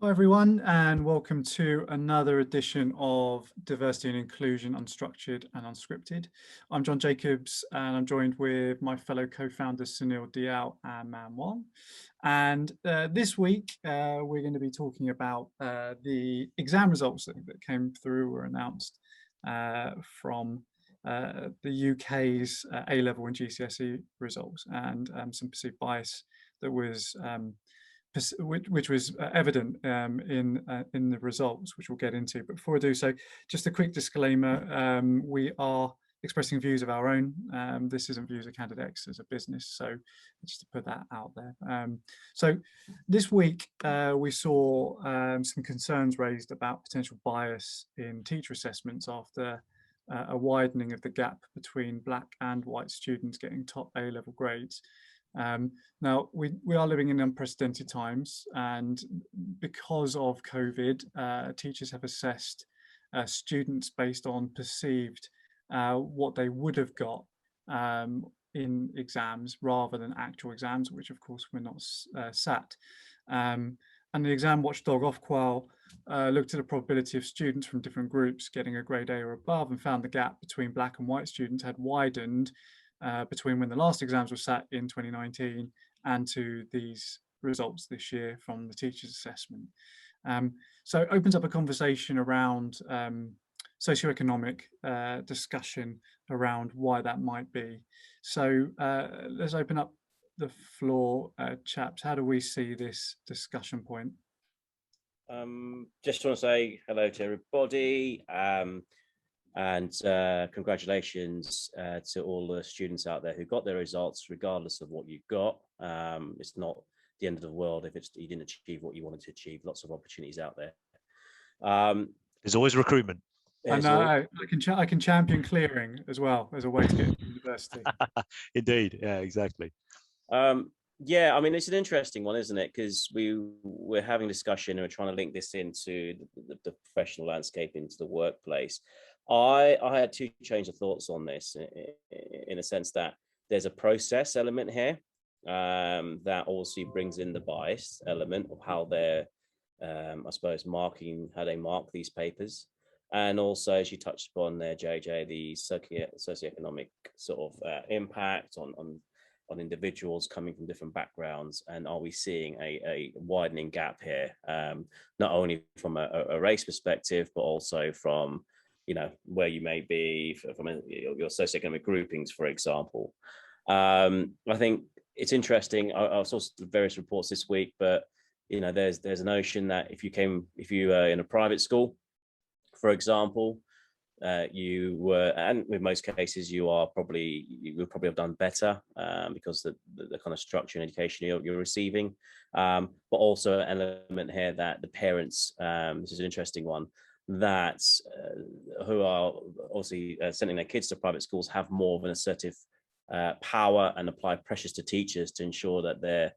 Hello everyone, and welcome to another edition of Diversity and Inclusion Unstructured and Unscripted. I'm John Jacobs, and I'm joined with my fellow co-founders Sunil Dial and Man Wong. And this week, we're going to be talking about the exam results that came through, were announced from the UK's A-level and GCSE results, and some perceived bias that was which was evident in the results, which we'll get into. But before I do so, just a quick disclaimer: we are expressing views of our own. This isn't views of Candidates as a business, so just to put that out there. So this week we saw some concerns raised about potential bias in teacher assessments after a widening of the gap between black and white students getting top A-level grades. Now, we are living in unprecedented times, and because of COVID, teachers have assessed students based on perceived what they would have got in exams rather than actual exams, which of course were not sat. And the exam watchdog Ofqual looked at the probability of students from different groups getting a grade A or above, and found the gap between black and white students had widened between when the last exams were sat in 2019 and to these results this year from the teachers' assessment. So it opens up a conversation around socioeconomic discussion around why that might be. So let's open up the floor, chaps. How do we see this discussion point? Just want to say hello to everybody. And congratulations to all the students out there who got their results, regardless of what you got. It's not the end of the world if you didn't achieve what you wanted to achieve. Lots of opportunities out there. There's always recruitment. And I can champion clearing as well as a way to get into university. Indeed, yeah, exactly. Yeah, I mean, it's an interesting one, isn't it? Because we're having discussion and we're trying to link this into the professional landscape, into the workplace. I had two change of thoughts on this in a sense that there's a process element here that also brings in the bias element of how they're, I suppose, how they mark these papers. And also, as you touched upon there, JJ, the socioeconomic sort of impact on individuals coming from different backgrounds, and are we seeing a widening gap here, not only from a race perspective, but also from where you may be from your socioeconomic groupings, for example. I think it's interesting. I saw various reports this week, but there's a notion that if you are in a private school, for example, you were, and with most cases you would probably have done better because the kind of structure and education you're receiving, but also an element here that the parents, this is an interesting one, that who are obviously sending their kids to private schools have more of an assertive power and apply pressures to teachers to ensure that their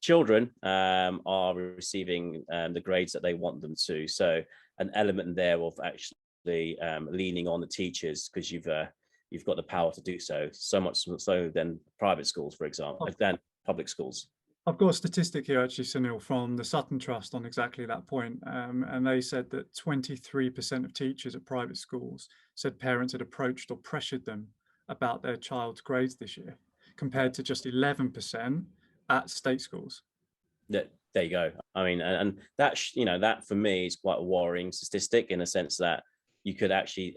children are receiving the grades that they want them to. So an element there of actually leaning on the teachers, because you've got the power to do so much so than private schools, for example, than public schools. I've got a statistic here actually, Sunil, from the Sutton Trust on exactly that point, and they said that 23% of teachers at private schools said parents had approached or pressured them about their child's grades this year, compared to just 11% at state schools. There you go. I mean, and that that for me is quite a worrying statistic, in a sense that you could actually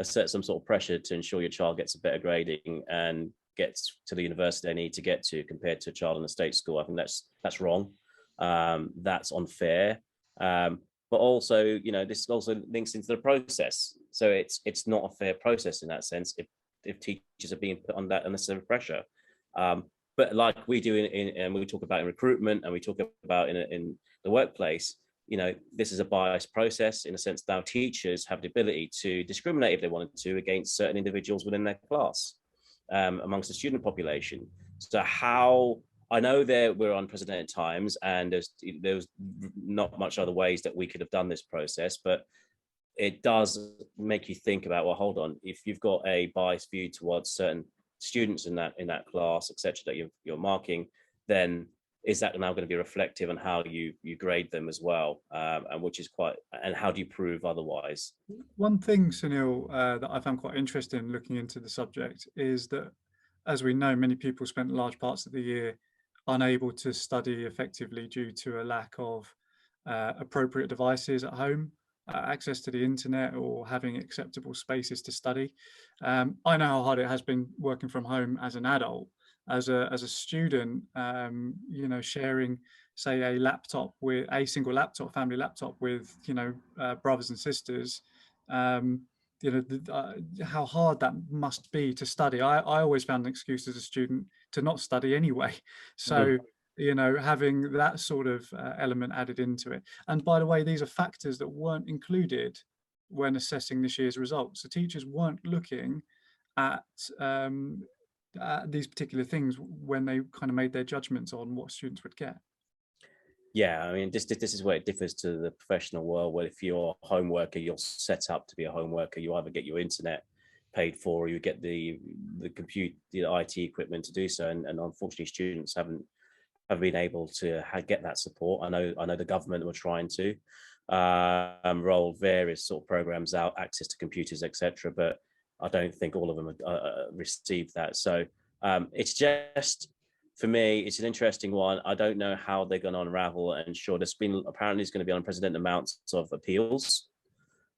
assert some sort of pressure to ensure your child gets a better grading and gets to the university they need to get to, compared to a child in a state school. I think that's wrong. That's unfair. But also, this also links into the process. So it's not a fair process in that sense if teachers are being put on that unnecessary pressure. But like we do and we talk about in recruitment, and we talk about in the workplace, this is a biased process in a sense. Now teachers have the ability to discriminate if they wanted to against certain individuals within their class, amongst the student population. So how, I know that we're unprecedented times, and there's not much other ways that we could have done this process, but it does make you think about, well, hold on, if you've got a biased view towards certain students in that class, etc., that you're marking, then is that now going to be reflective on how you grade them as well, and which is quite, and how do you prove otherwise? One thing, Sunil, that I found quite interesting looking into the subject is that, as we know, many people spent large parts of the year unable to study effectively due to a lack of appropriate devices at home, access to the internet, or having acceptable spaces to study. I know how hard it has been working from home as an adult. As a student, you know, sharing, say, a laptop with a single laptop, family laptop with, you know, brothers and sisters, you know, how hard that must be to study. I always found an excuse as a student to not study anyway. So, you know, having that sort of element added into it. And by the way, these are factors that weren't included when assessing this year's results. The teachers weren't looking at these particular things when they kind of made their judgments on what students would get. Yeah, I mean, this is where it differs to the professional world, where if you're a home worker, you're set up to be a home worker. You either get your internet paid for, or you get the IT equipment to do so. And unfortunately, students haven't been able to get that support. I know the government were trying to roll various sort of programs out, access to computers, etc. But I don't think all of them received that. So it's just, for me, it's an interesting one. I don't know how they're going to unravel. And sure, there's been apparently going to be unprecedented amounts of appeals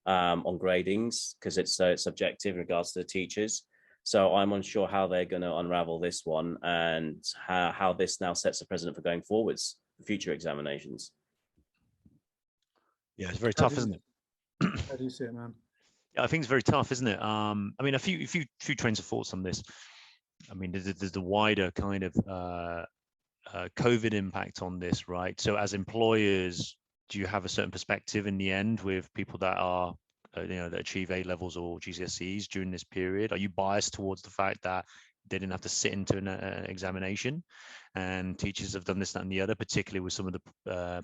on gradings, because it's so subjective in regards to the teachers. So I'm unsure how they're going to unravel this one, and how this now sets a precedent for going forwards for future examinations. Yeah, it's very tough, isn't it? How do you see it, man? Yeah, I think it's very tough, isn't it? I mean, a few trains of thoughts on this. I mean, there's the wider kind of COVID impact on this, right? So as employers, do you have a certain perspective in the end with people that are, you know, that achieve A levels or GCSEs during this period? Are you biased towards the fact that they didn't have to sit into an examination, and teachers have done this, that, and the other, particularly with some of the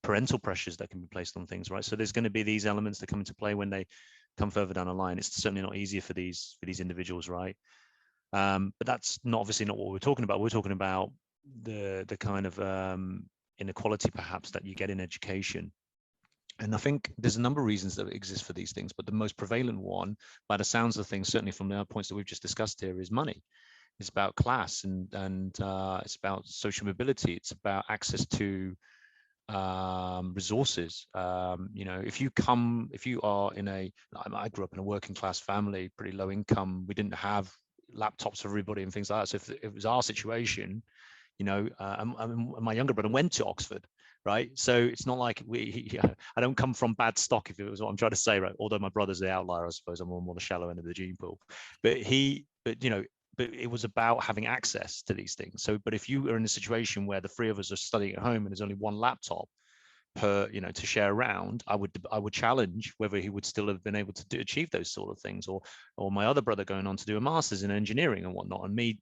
parental pressures that can be placed on things, right? So there's going to be these elements that come into play when they come further down the line. It's certainly not easier for these individuals, right? But that's obviously not what we're talking about. We're talking about the kind of inequality perhaps that you get in education. And I think there's a number of reasons that exist for these things, but the most prevalent one, by the sounds of things, certainly from the points that we've just discussed here, is money. It's about class, and it's about social mobility. It's about access to resources. You know, if you are in I grew up in a working class family, pretty low income. We didn't have laptops for everybody and things like that. So if it was our situation, you know, my younger brother went to Oxford, right? So it's not like I don't come from bad stock, if it was what I'm trying to say, right? Although my brother's the outlier, I suppose. I'm more the shallow end of the gene pool. But it was about having access to these things. So, but if you are in a situation where the three of us are studying at home and there's only one laptop per, you know, to share around, I would challenge whether he would still have been able to achieve those sort of things, or my other brother going on to do a master's in engineering and whatnot, and me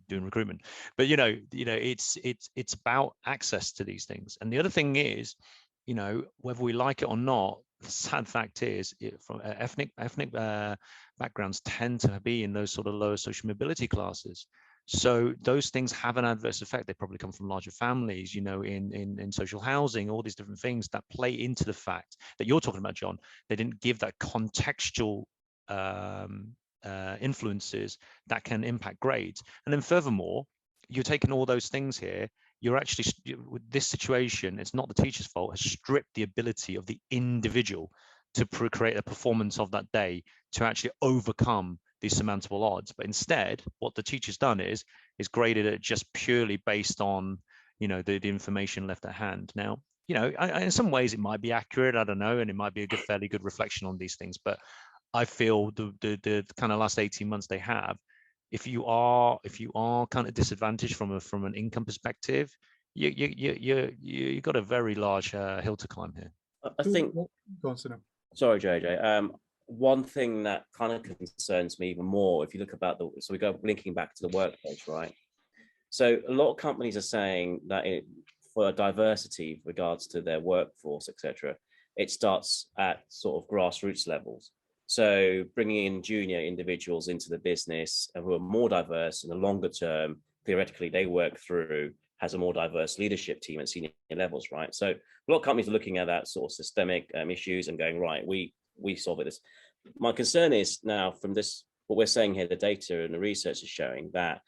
doing recruitment. But you know, it's about access to these things. And the other thing is, you know, whether we like it or not, the sad fact is, from ethnic backgrounds tend to be in those sort of lower social mobility classes. So those things have an adverse effect. They probably come from larger families, you know, in social housing, all these different things that play into the fact that you're talking about, John. They didn't give that contextual influences that can impact grades. And then furthermore, you're taking all those things here, you're actually, with this situation, it's not the teacher's fault, has stripped the ability of the individual to create a performance of that day to actually overcome these surmountable odds. But instead, what the teacher's done is graded it just purely based on, you know, the information left at hand. Now, you know, in some ways it might be accurate, I don't know, and it might be a fairly good reflection on these things. But I feel the kind of last 18 months they have, if you are kind of disadvantaged from an income perspective, you got a very large hill to climb here. I think. Go on, Sunil. Sorry, JJ. One thing that kind of concerns me even more, if you look about so we go linking back to the workplace, right? So a lot of companies are saying that for diversity regards to their workforce, etc., it starts at sort of grassroots levels. So bringing in junior individuals into the business who are more diverse in the longer term, theoretically, they work through has a more diverse leadership team at senior levels, right? So a lot of companies are looking at that sort of systemic issues and going, right, we solve it. My concern is now from this, what we're saying here, the data and the research is showing that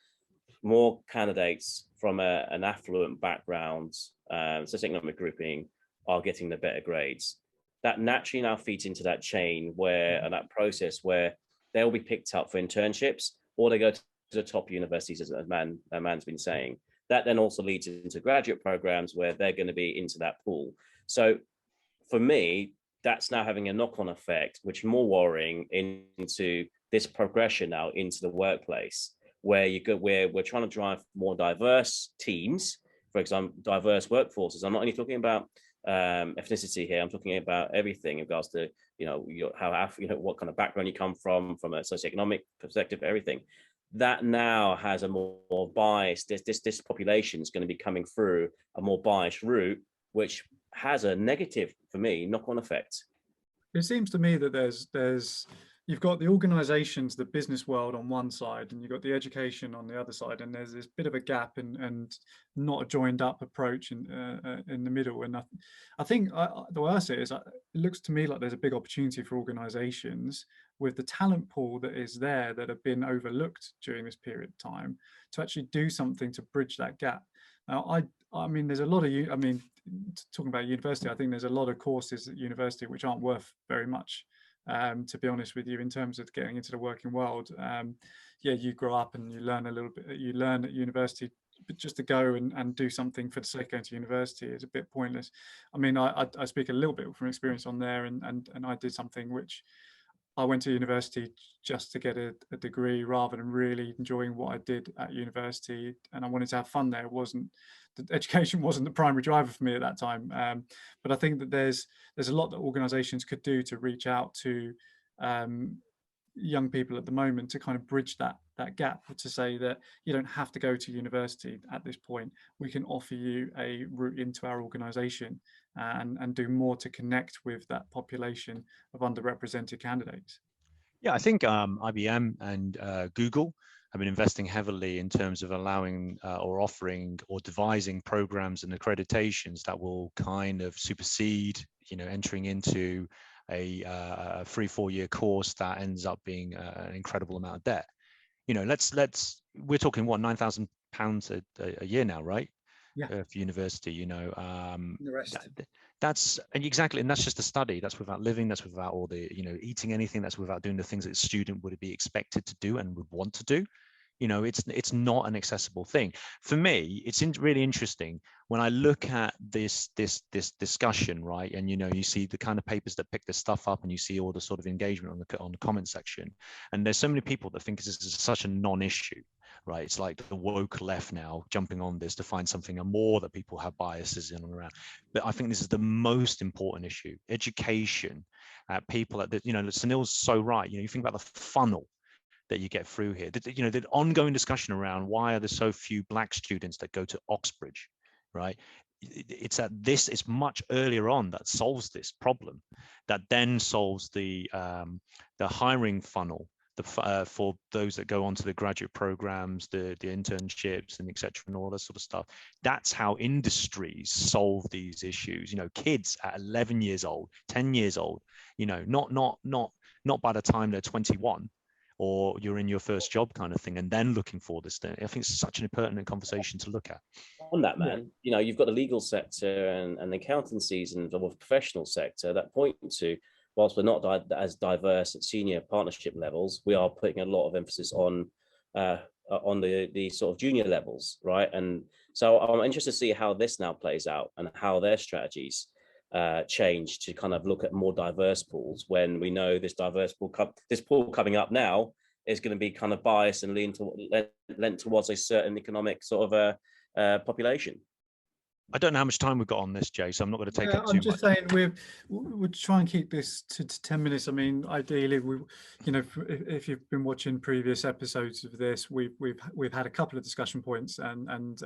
more candidates from an affluent background, socioeconomic grouping, are getting the better grades. That naturally now feeds into that chain where, and that process where they'll be picked up for internships, or they go to the top universities, as Man's been saying. That then also leads into graduate programs where they're going to be into that pool. So for me, that's now having a knock-on effect, which is more worrying into this progression now into the workplace, where we're trying to drive more diverse teams, for example, diverse workforces. I'm not only talking about ethnicity here. I'm talking about everything in regards to what kind of background you come from a socioeconomic perspective, everything. That now has a more biased. This population is going to be coming through a more biased route, which has a negative, for me, knock-on effect. It seems to me that you've got the organizations, the business world on one side, and you've got the education on the other side, and there's this bit of a gap and not a joined up approach in the middle. And I think the way I see it is, it looks to me like there's a big opportunity for organizations with the talent pool that is there, that have been overlooked during this period of time, to actually do something to bridge that gap. Now, I mean, there's a lot of talking about university, I think there's a lot of courses at university which aren't worth very much, to be honest with you, in terms of getting into the working world. Yeah, you grow up and you learn a little bit, you learn at university, but just to go and do something for the sake of going to university is a bit pointless. I mean, I speak a little bit from experience on there, and I did something which I went to university just to get a degree rather than really enjoying what I did at university, and I wanted to have fun there. The education wasn't the primary driver for me at that time, but I think that there's a lot that organizations could do to reach out to young people at the moment to kind of bridge that gap, to say that you don't have to go to university at this point. We can offer you a route into our organization and do more to connect with that population of underrepresented candidates. Yeah, I think IBM and Google have been investing heavily in terms of allowing or offering or devising programs and accreditations that will kind of supersede, entering into a 3-4 year course that ends up being an incredible amount of debt. We're talking what, £9,000 a year now, right? Yeah. For university, The rest. That's exactly, and that's just a study. That's without living. That's without all the, eating anything. That's without doing the things that a student would be expected to do and would want to do. It's not an accessible thing. For me, it's really interesting when I look at this discussion, right? And you see the kind of papers that pick this stuff up, and you see all the sort of engagement on the comment section. And there's so many people that think this is such a non-issue, right? It's like the woke left now jumping on this to find something more that people have biases in and around. But I think this is the most important issue: education. People at Sunil's so right. You think about the funnel that you get through here. The ongoing discussion around why are there so few Black students that go to Oxbridge, right? It's much earlier on that solves this problem, that then solves the hiring funnel for those that go onto the graduate programs, the internships, and etc., and all that sort of stuff. That's how industries solve these issues. Kids at 11 years old, 10 years old, not by the time they're 21. Or you're in your first job kind of thing, and then looking for this thing. I think it's such an pertinent conversation to look at. On that, man, you've got the legal sector and the accountancies and the professional sector that point to, whilst we're not as diverse at senior partnership levels, we are putting a lot of emphasis on the sort of junior levels, right? And so I'm interested to see how this now plays out and how their strategies change to kind of look at more diverse pools, when we know this pool coming up now is going to be kind of biased and lent towards a certain economic sort of population. I don't know how much time we've got on this, Jay, so I'm not going to take up too much. I'm just saying we'll try and keep this to 10 minutes. I mean, ideally, if you've been watching previous episodes of this, we've had a couple of discussion points, and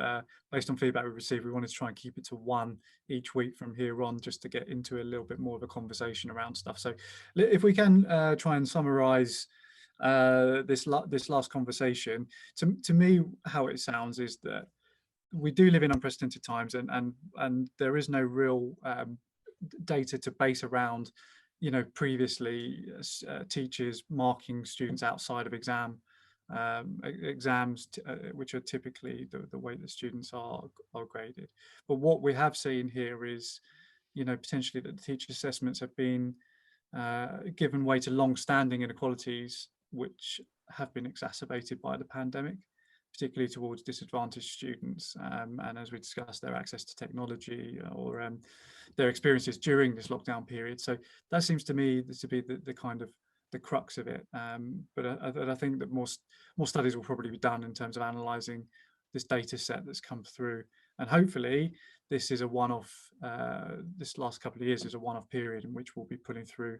based on feedback we've received, we wanted to try and keep it to one each week from here on, just to get into a little bit more of a conversation around stuff. So if we can try and summarize this last conversation, to me, how it sounds is that we do live in unprecedented times, and there is no real data to base around, you know, previously teachers marking students outside of exams, which are typically the way that students are graded. But what we have seen here is, you know, potentially that the teacher assessments have been given way to long-standing inequalities, which have been exacerbated by the pandemic, particularly towards disadvantaged students, and as we discussed, their access to technology or their experiences during this lockdown period. So that seems to me to be the kind of the crux of it. But I think that more studies will probably be done in terms of analysing this data set that's come through, and hopefully this is a one-off. This last couple of years is a one-off period in which we'll be pulling through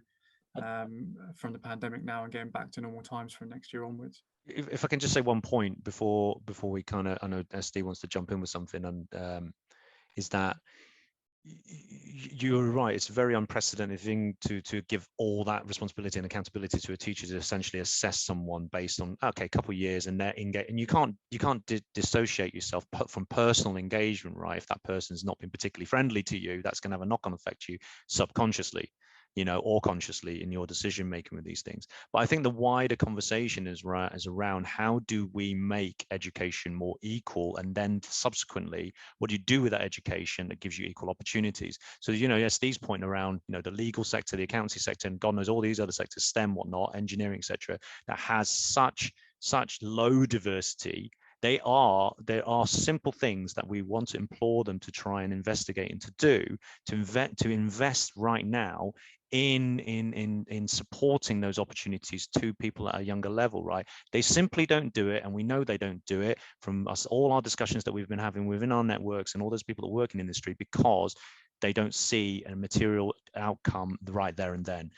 from the pandemic now and getting back to normal times from next year onwards. If I can just say one point before we kind of, I know SD wants to jump in with something, and is that you're right. It's a very unprecedented thing to give all that responsibility and accountability to a teacher to essentially assess someone based on, okay, a couple of years and their engage, and you can't dissociate yourself from personal engagement, right? If that person's not been particularly friendly to you, that's going to have a knock-on effect to you subconsciously, you know, or consciously in your decision making with these things. But I think the wider conversation is around how do we make education more equal, and then subsequently, what do you do with that education that gives you equal opportunities? So, you know, SD's point around, you know, the legal sector, the accountancy sector, and God knows all these other sectors, STEM, whatnot, engineering, etc., that has such low diversity. There are simple things that we want to implore them to try and investigate and to do, to invest right now in supporting those opportunities to people at a younger level, right? They simply don't do it, and we know they don't do it from us, all our discussions that we've been having within our networks and all those people that work in the industry, because they don't see a material outcome right there and then.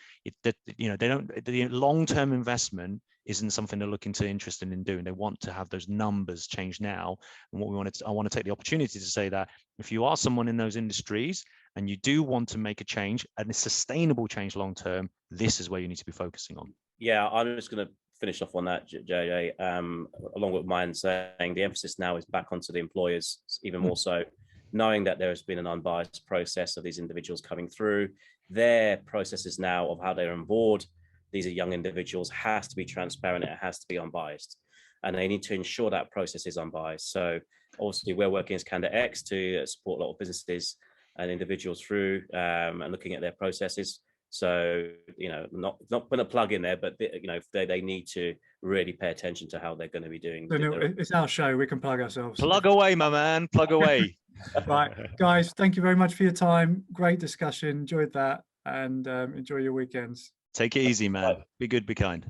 You know, they don't. The long-term investment isn't something they're interested in doing. They want to have those numbers change now. And what I want to take the opportunity to say that if you are someone in those industries and you do want to make a change, and a sustainable change long term, this is where you need to be focusing on. Yeah, I'm just going to finish off on that, JJ, along with mine, saying the emphasis now is back onto the employers, even more so, knowing that there has been an unbiased process of these individuals coming through. Their processes now of how they're on board, these are young individuals, has to be transparent, it has to be unbiased. And they need to ensure that process is unbiased. So obviously we're working as Candidate X to support a lot of businesses and individuals through and looking at their processes. So, you know, not putting a plug in there, but you know, they need to really pay attention to how they're going to be doing. So, no, it's our show, we can plug ourselves. Plug away, my man, plug away. Right, guys, thank you very much for your time. Great discussion, enjoyed that, and enjoy your weekends. Take it easy, man. Be good, be kind.